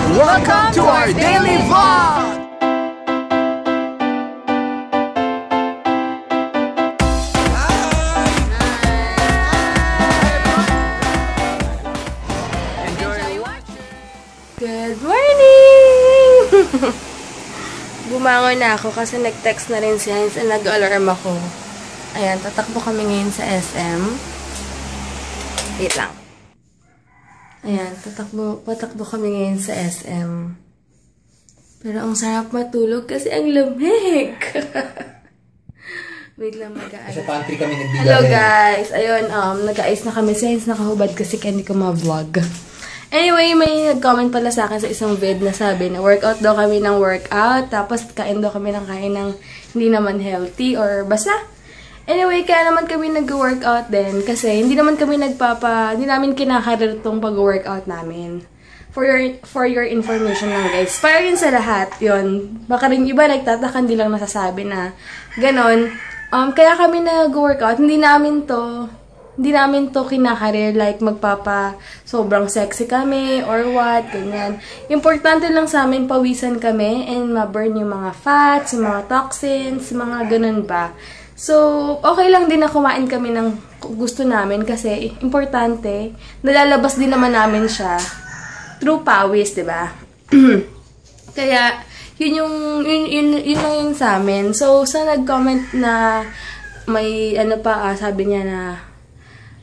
Welcome to our daily vlog! Good morning! Bumangon na ako kasi nag-text na rin si Heinz and nag-alarm ako. Ayan, tatakbo kami ngayon sa SM. Wait lang. Ayan, patakbo kami ngayon sa SM. Pero ang sarap matulog kasi ang lamig. Wait lang, mag-aayos. Sa pantry kami nagbigay. Hello guys! Ayun, nag-aayos na kami. Si Heinz nakahubad kasi kaya hindi ko ma-vlog. Anyway, may nag-comment pala sa akin sa isang vid na sabi na workout daw kami ng workout, tapos kain daw kami ng kain ng hindi naman healthy or basta. Anyway, kaya naman kami nag-workout din kasi hindi naman kami hindi namin kinakarir tong pag-workout namin. For your information lang guys. Para yun sa lahat, yun. Baka rin iba nagtataka, hindi lang nasasabi na ganon. Kaya kami nag-workout, hindi namin to kinakarir like sobrang sexy kami or what, ganyan. Importante lang sa amin pawisan kami and ma-burn yung mga fats, yung mga toxins, mga ganun ba. So, okay lang din na kumain kami ng gusto namin kasi importante, nalalabas din naman namin siya through pawis, diba? Kaya, yun lang yung sa amin. So, sa nag-comment na may sabi niya na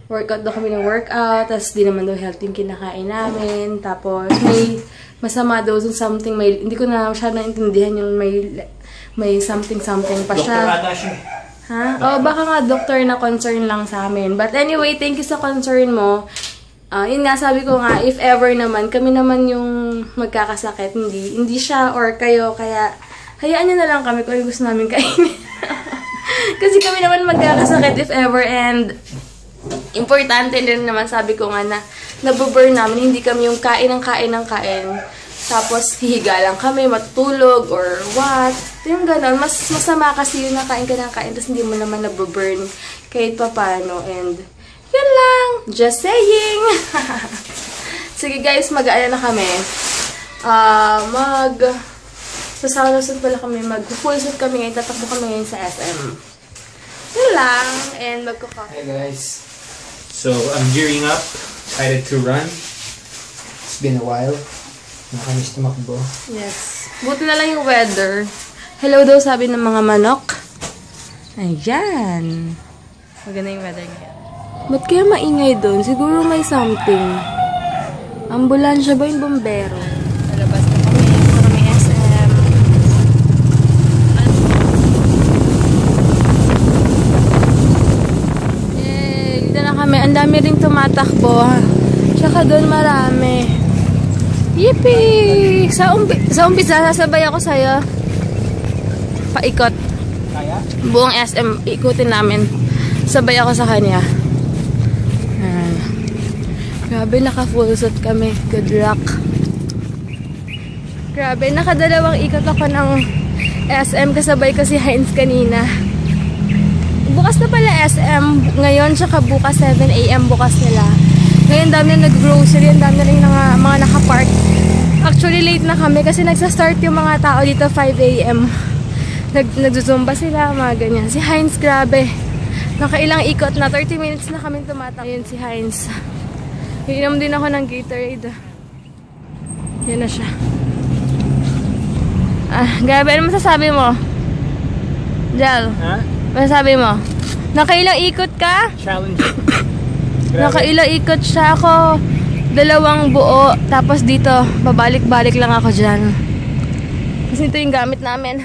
workout daw kami ng workout, tapos di naman daw healthy yung kinakain namin, tapos may masama daw something, hindi ko na siya naintindihan yung may something pa siya. Doktor ata siya. Ha? O, baka nga doktor na concern lang sa amin. But anyway, thank you sa concern mo. Yun nga, sabi ko nga, if ever naman, kami naman yung magkakasakit, hindi siya or kayo, kaya hayaan nyo na lang kami kung gusto namin kainin. Kasi kami naman magkakasakit if ever, and importante din naman, sabi ko nga na nabuburn namin, hindi kami yung kain. Tapos, hihiga lang kami, matutulog, or what. Yung gano'n, mas masama kasi yung nakain ka ng kain, tapos hindi mo naman nabuburn kahit papano. And, yun lang. Just saying. Sige guys, mag-aala na kami. Sa sauna suit pala kami, mag-full suit kami ngayon, tatakbo kami ngayon sa SM. Yun lang. And magko-coffee. Hey guys. So, I'm gearing up. Excited to run. It's been a while. Nakamiss tumakbo. Yes. Buti na lang yung weather. Hello daw sabi ng mga manok. Ayan. Maganda yung weather ngayon. Ba't kaya maingay doon? Siguro may something. Ambulansya ba yung bombero? Nalabas na kami. Ito kami SM. Kami, ang dami rin tumatakbo. Tsaka doon marami. Yippee! Sa umpisa, sasabay ako sa'yo. Paikot. Kaya? Buong SM, ikutin namin. Sabay ako sa kanya. Grabe, naka-full suit kami. Good luck. Grabe, nakadalawang ikot ako ng SM kasabay ko si Heinz kanina. Bukas na pala SM ngayon, tsaka bukas 7 AM bukas nila. Ngayon dami na nag-grocery, ang dami na rin mga nakapark. Actually late na kami kasi nagsa-start yung mga tao dito 5 AM. Nagzuzumba sila, mga ganyan. Si Heinz, grabe. Nakailang ikot na, 30 minutes na kami tumatak. Ayun si Heinz. Iinom din ako ng Gatorade. Yan na siya. Grabe, ano masasabi mo? Jal? Ha? Masasabi mo? Nakailang ikot ka? Challenge. Nakailang ikot siya ako. 2 buo. Tapos dito, babalik-balik lang ako dyan. Kasi ito yung gamit namin.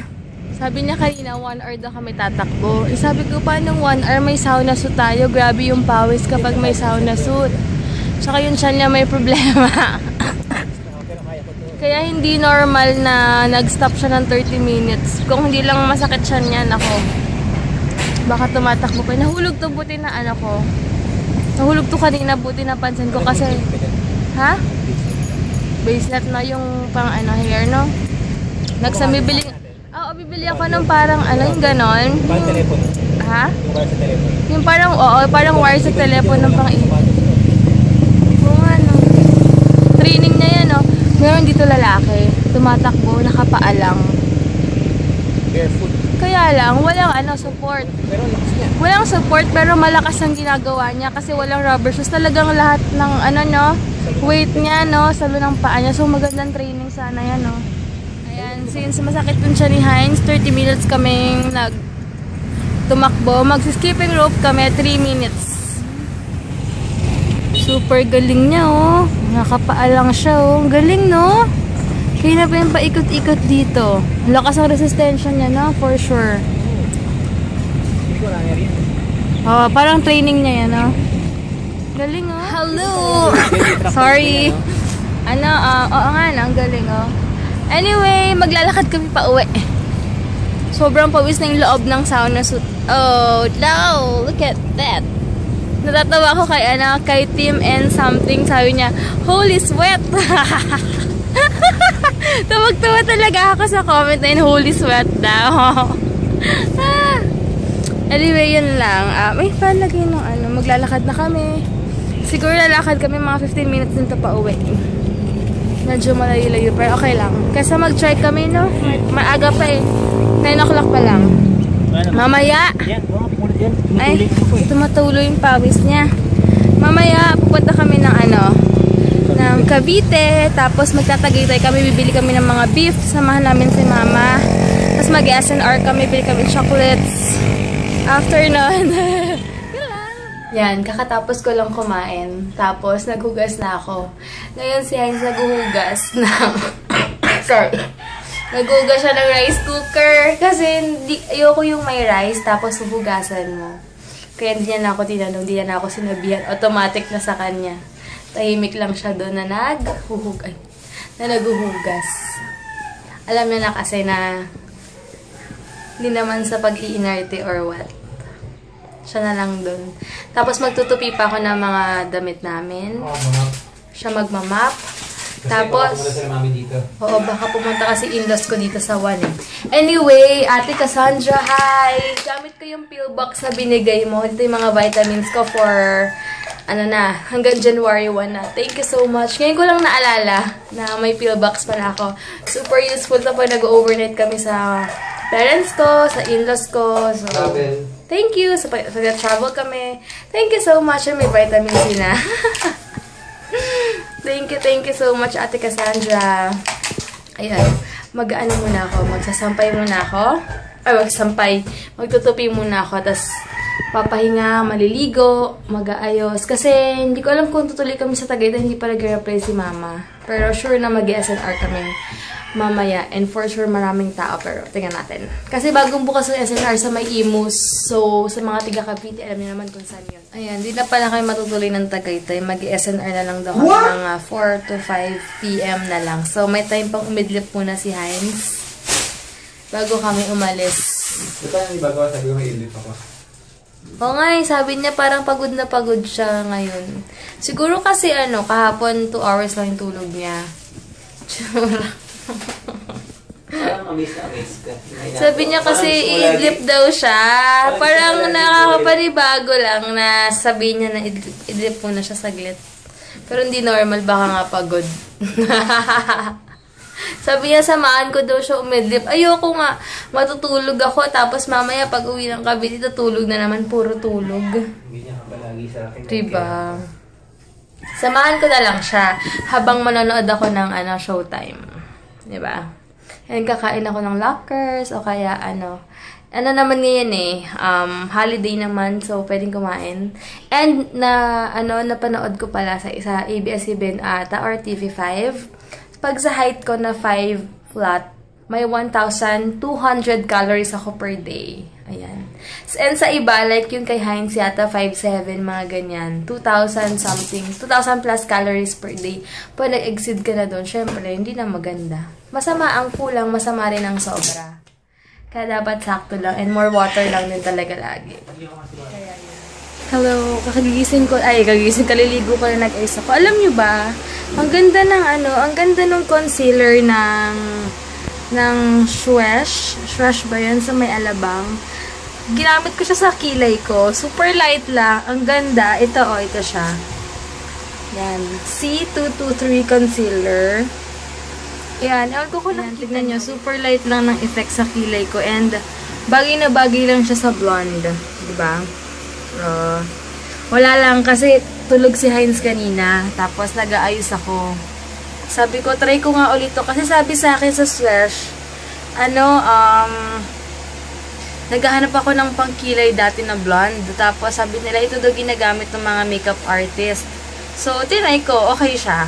Sabi niya kanina, 1 hour daw kami tatakbo. Sabi ko, paano 1 hour may sauna suit tayo? Grabe yung pawis kapag may sauna suit. Tsaka yung tiyan niya may problema. Kaya hindi normal na nag-stop siya ng 30 minutes. Kung hindi lang masakit siya niyan, ako. Baka tumatakbo pa. Nahulog to, buti na ko. Nahulog to kanina, buti napansin ko kasi... Ha? Bracelet na yung pang hair, no? Bibili... Oo, bibili ako ng parang yung ganon. Parang telepono. Ha? Yung wire sa telepono. Yung parang, parang wire sa telepono ng pang training niya yan, Meron dito lalaki, tumatakbo, nakapaalang. Barefoot. Kaya lang, walang support. Pero lakas niya. Walang support pero malakas ang ginagawa niya kasi walang rubber shoes. Talagang lahat ng weight niya salo ng paa niya. So magandang training sana yan Ayan, since masakit dun siya ni Heinz, 30 minutes kaming tumakbo. Magsi-skipping rope kami 3 minutes. Super galing niya nakapaalang siya galing kaya na pa yung paikot-ikot dito. Lakas ang resistensya niya for sure. Hindi ko nangyari yan. Parang training niya yan Galing Hello! Sorry. Oo nga ang galing Anyway, maglalakad kami pa uwi. Sobrang pawis na yung loob ng sauna suit. Oh, no! Look at that! Natatawa ko kay Tim and something. Sabi niya, holy sweat! Tawag-tawa talaga ako sa comment na yun, holy sweat daw. Anyway, yun lang. May palagay maglalakad na kami. Siguro lalakad kami mga 15 minutes nito pa uwi. Medyo malayo-layo pero okay lang. Kasi mag-trek kami maaga pa 9 o'clock pa lang. Mamaya. Yan, pulit yan. Ay, tumatuloy yung pawis niya. Mamaya, pupunta kami ng ng Cavite. Tapos magtatagaytay kami. Bibili kami ng mga beef. Samahan namin si Mama. Tapos mag-SNR kami. Bili kami chocolates. After nun. Yan, kakatapos ko lang kumain. Tapos, naghugas na ako. Ngayon si Heinz naghuhugas na. Sorry. Naghugas siya ng rice cooker. Kasi ayoko yung may rice, tapos huhugasan mo. Kaya hindi niya na ako tinanong, hindi niya na ako sinabihan. Automatic na sa kanya. Tahimik lang siya doon na naghuhugas. Alam niya na kasi na hindi naman sa pag-iinarte or what. Siya na lang doon. Tapos magtutupi pa ako ng mga damit namin. Siya magmamap. Tapos, oo, baka pumunta kasi in-laws ko dito sa One. Anyway, Ate Cassandra, hi! Gamit ko yung pillbox na binigay mo. Ito yung mga vitamins ko for, hanggang January 1 na. Thank you so much. Ngayon ko lang naalala na may pillbox pala ako. Super useful to pag nag-overnight kami sa parents ko, sa in-laws ko. So, thank you. So, pag-travel kami. Thank you so much. May vitamin C na. Thank you so much, Ate Cassandra. Ayan. Mag-ano muna ako. Magsasampay muna ako. Magtutupi muna ako. Tapos, papahinga, maliligo, mag-aayos. Kasi, hindi ko alam kung tutuloy kami sa Tagaytay. Hindi pa nag-reply si Mama. Pero, sure na mag-SNR kami mamaya. And for sure, maraming tao. Pero, tingnan natin. Kasi, bagong bukas ng SNR sa may Imus. So, sa mga tiga-Cavite, alam niyo naman kung saan yun. Ayan, di na pala kayo matutuloy ng Tagaytay. Mag-SNR na lang daw kami mga 4 to 5 p.m. na lang. So, may time pang umidlip muna si Heinz. Bago kami umalis. Ito yung bago, sabi ko may idlip ako. Oo nga, sabi niya parang pagod na pagod siya ngayon. Siguro kasi kahapon 2 hours lang yung tulog niya. Parang amaze na amaze ka. Sabi niya kasi i-idlip daw siya. Parang nakakapanibago lang na sabihin niya na idlip muna siya saglit. Pero hindi normal, baka nga pagod. Sabi niya, samahan ko daw siya umidlip. Ayoko nga, matutulog ako. Tapos mamaya pag uwi ng Cavite, tutulog na naman, puro tulog. Hindi niya kapalagi sa akin. Diba? Samahan ko na lang siya habang manonood ako ng Showtime. Diba? And kakain ako ng lockers o kaya naman ngayon holiday naman, so pwedeng kumain. And napanood ko pala sa ABS-CBN ata or TV5. Pag sa height ko na 5 flat, may 1,200 calories ako per day. Ayan. And sa iba, like yung kay Heinz yata 5'7", mga ganyan. 2,000 something. 2,000 plus calories per day. Pag nag-exceed ka na doon, syempre, hindi na maganda. Masama ang kulang, masama rin ang sobra. Kaya dapat sakto lang. And more water lang din talaga lagi. Hello, kaliligo ko na nag-ice ako. Alam nyo ba, ang ganda ng concealer ng Swash ba yun sa may alabang? Ginamit ko siya sa kilay ko. Super light lang. Ang ganda. Ito siya. Yan. C223 concealer. Ayan, ewan ko kung tignan nyo, super light lang ng effect sa kilay ko. And, bagay na bagay lang siya sa blonde. Diba? Wala lang, kasi tulog si Heinz kanina. Tapos, nag-aayos ako. Sabi ko, try ko nga ulit to. Kasi sabi sa akin sa Swash, naghahanap ako ng pangkilay dati na blonde. Tapos, sabi nila, ito daw ginagamit ng mga makeup artist. So, tinry ko, okay siya.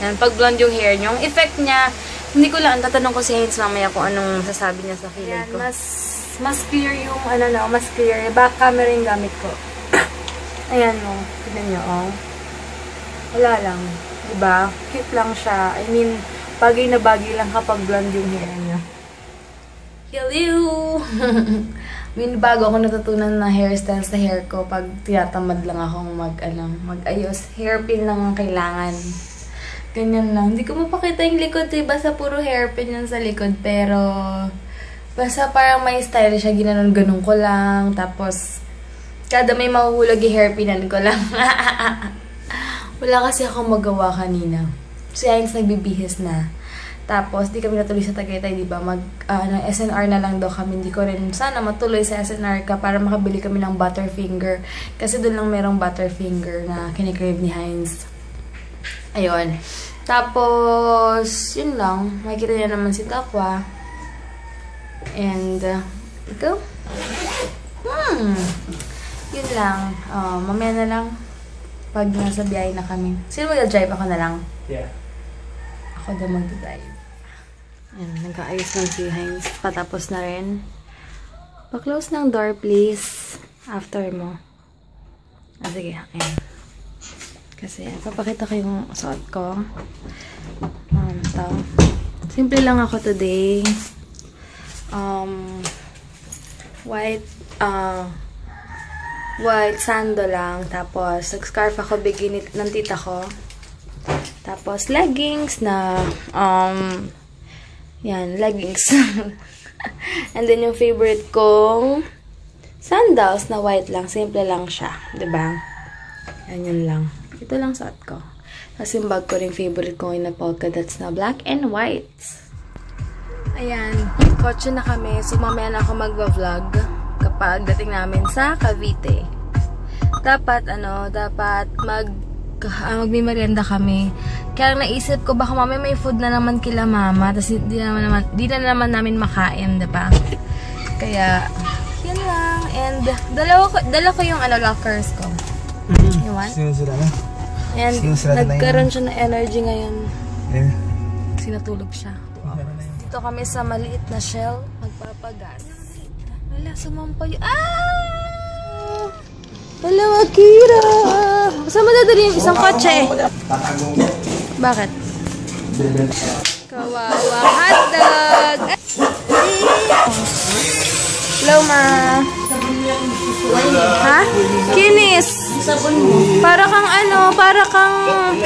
Yan, pag blonde yung hair niyo. Yung effect niya, hindi ko lang, tatanong ko si Heinz mamaya kung anong sasabi niya sa kilay ko. Mas clear yung, mas clear. Back camera yung gamit ko. Ayan, tignan nyo, wala lang. Diba? Cute lang siya. I mean, bagay na bagay lang kapag blonde yung hair niya. Hello! Bago ako natutunan na hairstyle sa hair ko pag tinatamad lang akong mag-ayos. Hairpin lang ang kailangan. Ganyan lang. Hindi ko mapakita yung likod, diba? Sa puro hairpin yan sa likod. Pero, basta parang may style siya. Ginanon-ganon ko lang. Tapos, kada may mahuhulog yung hairpinan ko lang. Wala kasi akong magawa kanina. Si Heinz nagbibihis na. Tapos, di kami natuloy sa Tagaytay, di ba? SNR na lang daw kami. Hindi ko rin sana matuloy sa SNR ka para makabili kami ng Butterfinger. Kasi doon lang merong Butterfinger na kinikrave ni Heinz. Ayun. Tapos, yun lang. Makikita niya naman si Takwa. And, ito. Yun lang. Mamaya na lang. Pag nasa biyahe na kami. Sino mag-drive? Ako na lang? Yeah. Ako daw mag-drive. Ayan, nagkaayos lang si Heinz. Patapos na rin. Pa-close ng door, please. After mo. Sige, ayan. Kasi, papakita ko yung suot ko. Ito. Simple lang ako today. White sando lang. Tapos, nag-scarf ako bikini ng tita ko. Tapos, leggings na, yan, leggings. And then, yung favorite kong sandals na white lang. Simple lang siya. Diba? Yan, yun lang. Ito lang suot ko. Tapos, yung bag ko rin favorite kong na polka dots na black and white. Ayan. Kotse na kami. So, mamaya na ako mag-vlog kapag dating namin sa Cavite. Dapat magmimerienda kami. Kaya naisip ko, baka mamaya may food na naman kila mama, tapos di na naman namin makain, diba? Kaya, yun lang. And, dala ko yung lockers ko. You want? Sinusura na. And, nagkaroon siya ng energy ngayon. Yeah. Sinatulog siya. Dito kami sa maliit na Shell, magpapagas. Wala, sumampay. Wala, Akira! Saan mo dadali yung isang kotse? Bakit? Kawawa hotdog! Hello, ma. Ha? Kinis! Para kang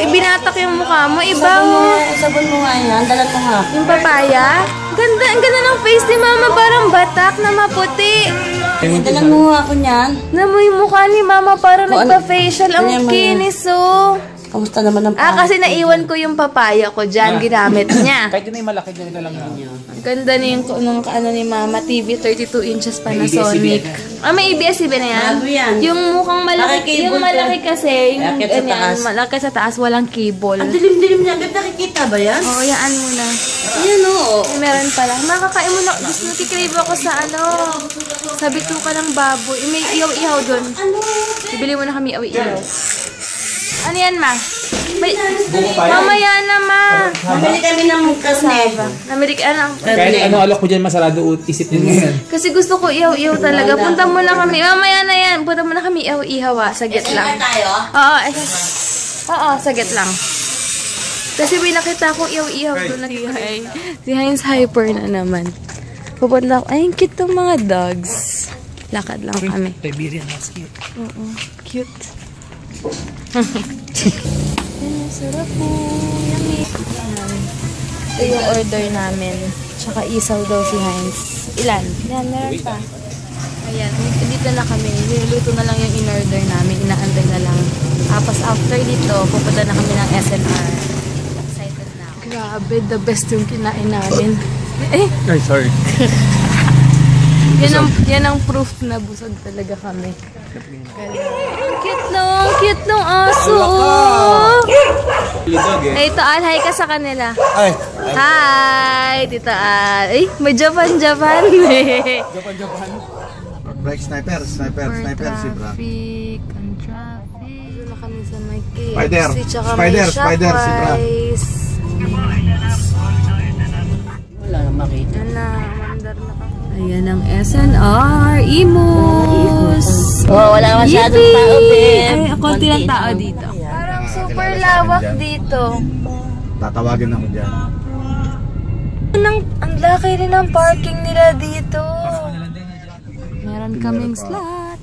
binatak yung mukha mo. Iba mo. Sabon mo nga yan. Dalat mo nga. Yung papaya? Ang ganda ng face ni mama. Parang batak na maputi. Dalat mo nga ako niyan. Namoy mukha ni mama parang nagpa-facial. Ang kinis, oh. Kamusta naman ang kasi naiwan ko yung papaya ko dyan. Ginamit niya. Kahit yun ay malaki, ganito lang yun. Ganda na yung ni mama. TV 32 inches Panasonic. May ABS-CBN na yan? Bago yan. Yung mukhang malaki. Yung malaki kasi. Yung Malaki sa taas. malaki sa taas. Walang cable. Ang dilim-dilim niya. Babe, nakikita ba yan? Oo, yaan muna. Ayan o. Meron pala. Makakain mo na. Gusto nakikrave ako sa sa bituka ng baboy. May ihaw-ihaw dun. Bibili mo na kami ihaw-ihaw. Ano yan, ma? Mamaya na, ma. Namili kami ng karne. Namili ka na. Kahit alok ko dyan, masarado isip din ngayon. Kasi gusto ko ihaw-ihaw talaga. Punta mo na kami. Mamaya na yan. Punta mo na kami ihaw-ihaw, Sagit lang. tayo? Oo, sagit lang. Kasi may nakita akong ihaw-ihaw doon. Si Heinz hyper na naman. Pupunta ako. Ay, cute tong mga dogs. Lakad lang kami. Siberian Husky. Oo, cute. Sarap po. Yummy. Ito yung order namin. Tsaka isaw daw si Heinz. Ilan? Yan, meron pa. Ayan, dito na kami. Niluluto na lang yung in-order namin. Inaantay na lang. Tapos after dito, pupunta na kami ng SNR. Excited na ako. Grabe, the best yung kinain namin. Eh, Ay, sorry. yan ang proof na busog talaga kami. Ang cute nung aso. Hey, Tito Al, hi ka sa kanila. Ay, Hi, Tito Al. Ay, may Japan. break sniper, si Bra. Traffic, ang traffic. Doon na kami sa may Spider, KFC, tsaka spider, may spider, si Bra. Shopwise. Wala nang makita. Yan na, mandar na kami. Ayan ang SNR, Imus. Oh, wala masyadong tao, babe. Ay, konti lang tao dito. Parang super lawak dito. Tatawagin ako dyan. Ang laki rin ang parking nila dito. Meron kaming slot.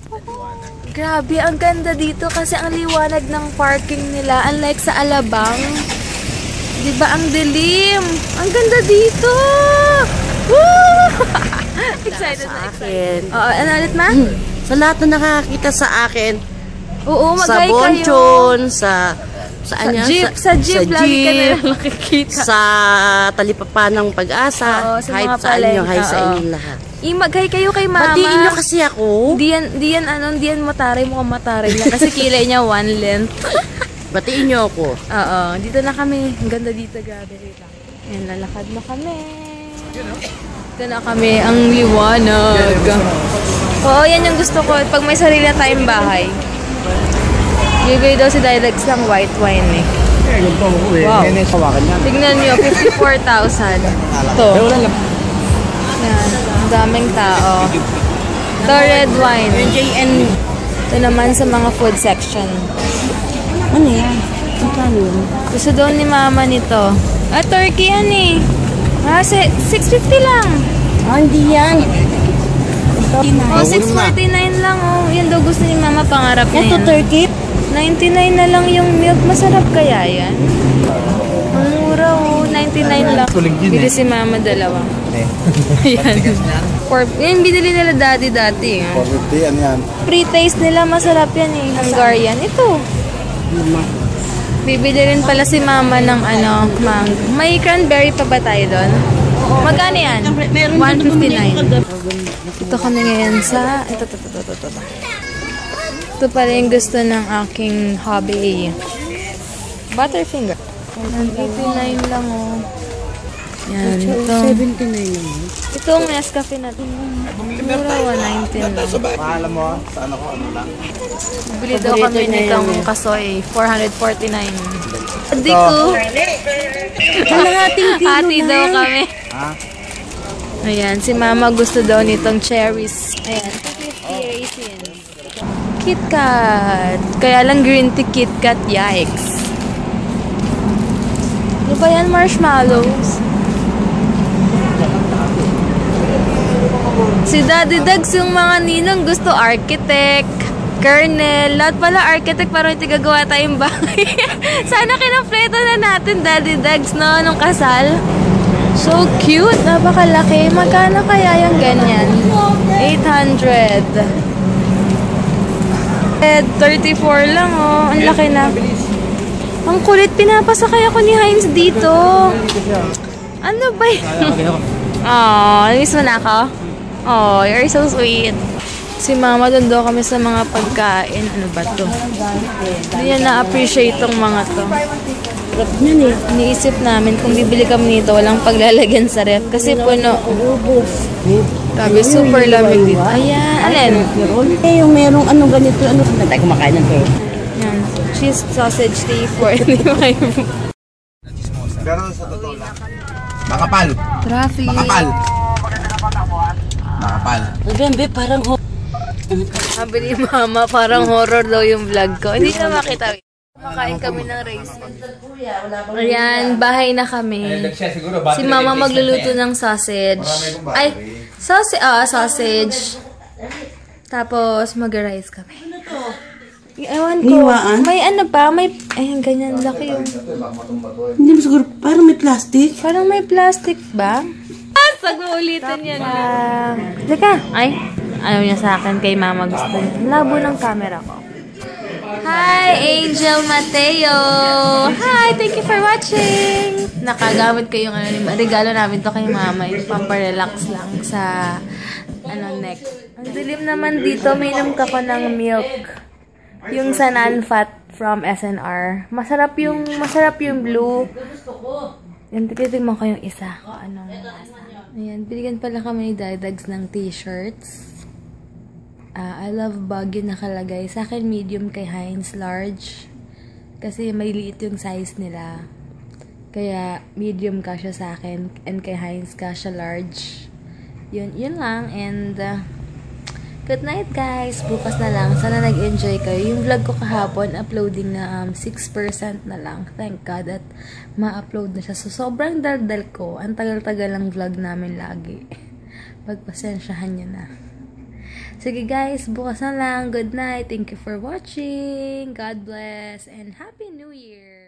Grabe, ang ganda dito kasi ang liwanag ng parking nila. Unlike sa Alabang. Diba ang dilim? Ang ganda dito! Woo! Excited na excited. Oo, ano ulit ma? Sa lahat na nakakita sa akin, Oo, sa mag-hi kayo. Bonchon, sa Sa jeep, lagi ka na lang nakikita. sa Talipapa ng Pag-asa, Oo, sa kahit mga saan nyo, hi palengke, sa oo. inyo lahat. Mag-hi kayo kay mama. Batiin nyo kasi ako. Diyan mataray mo mataray lang kasi kilay niya one length. Batiin nyo ako. Oo, dito na kami. Ang ganda dito, grabe. Ayan, lalakad na kami. Dito na kami, ang liwanag. Oo, yan yung gusto ko. Pag may sarili na tayong bahay. Bibili daw si Dilex ng white wine eh. Wow. Tignan nyo, 54,000. Ito. Yan, ang daming tao. Ito, red wine. JN. Ito naman sa mga food section. Ano yan? Ano yun? Gusto daw ni mama nito. Turkey yan eh. 650 lang. Hindi yan. Oh, 649 lang oh. Yan daw gusto ni mama, pangarap na Ito, yan. turkey. 99 na lang yung milk. Masarap kaya yan? Ang mura oh. 99 lang. Bili si mama dalawa. Ayan. Yan, binili nila daddy dati. 450, ano yan? Pre-taste nila, masarap yan eh. Hungarian. Ito. Bibili rin pala si mama ng mango. May cranberry pa ba tayo doon? Magkano yan? 159. Ito kami ngayon sa... Ito. Ito pala yung gusto ng aking hobby. Butterfinger. 189 lang oh. Yan, ito. 79 naman. Itong Nescafe natin. Mura, 119 lang. Pahala mo, sa ano ko, ano lang. Bili daw kami nitong kasoy. 449. Adi ko. Hati daw kami. Ha? Ayan, si mama gusto daw nitong cherries. Ayan, 250 raisins. KitKat. Kaya lang green tea KitKat, yikes. Ano ba yan, marshmallows? Si Daddy Dags, yung mga ninong gusto architect, colonel, lahat pala architect para hindi gagawa tayong bahay. Sana kinampleto na natin Daddy Dags no, nung kasal. So cute, napakalaki. Magkano kaya yung ganyan? 800. 34 lang oh, ang laki na. Ang kulit, pinapasakay ako ni Heinz dito. Ano ba yun? Oh, namiss mo na ako? Oh, you're so sweet. Si mama, doon daw kami sa mga pagkain. Ano ba to? Hindi niya na-appreciate tong mga to. Iniisip namin kung bibili kami nito, walang paglalagyan sa ref. Kasi puno. Sabi, super lamig dito. Ayan, alin? Yung merong ganito, na tayo kumakain ng pero. Yan. Cheese sausage tea for Pero sa totoo lang, makapal. Traffic. Makapal. Bembe, parang Sabi ni mama, parang horror daw yung vlog ko. Hindi na makita. Kumakain kami ng rice. Ayan, bahay na kami. Si mama magluluto ng sausage. Ay, sausage. Tapos mag-rice kami. Ewan ko. Hiwaan? May ano pa, may... Ay, ganyan laki yung... Hindi mo siguro, parang may plastic. Parang may plastic ba? Pag uulitin yan. Teka. Ay, ayaw niya sa akin kay mama gusto niya. Labo ng camera ko. Hi, Angel Mateo! Hi, thank you for watching! Nakagamit ko yung regalo namin to kay mama. Yung pamparelax lang sa neck. Ang dilim naman dito. Mainom ka pa ng milk. Yung sa non-fat from SNR. Masarap yung blue. Yan, titigman ko yung isa. Kung anong lasa. Ayan, binigyan pala kami ni Dadags ng t-shirts. I love Baguio nakalagay. Sa akin, medium, kay Heinz, large. Kasi may liit yung size nila. Kaya, medium kasya sa akin. And kay Heinz kasya large. Yun lang. And, good night guys. Bukas na lang. Sana nag-enjoy kayo. Yung vlog ko kahapon, uploading na 6% na lang. Thank God at ma-upload na siya. So, sobrang daldal ko. Ang tagal-tagal ng vlog namin lagi. Pagpasensyahan nyo na. Sige guys, bukas na lang. Good night. Thank you for watching. God bless. And Happy New Year!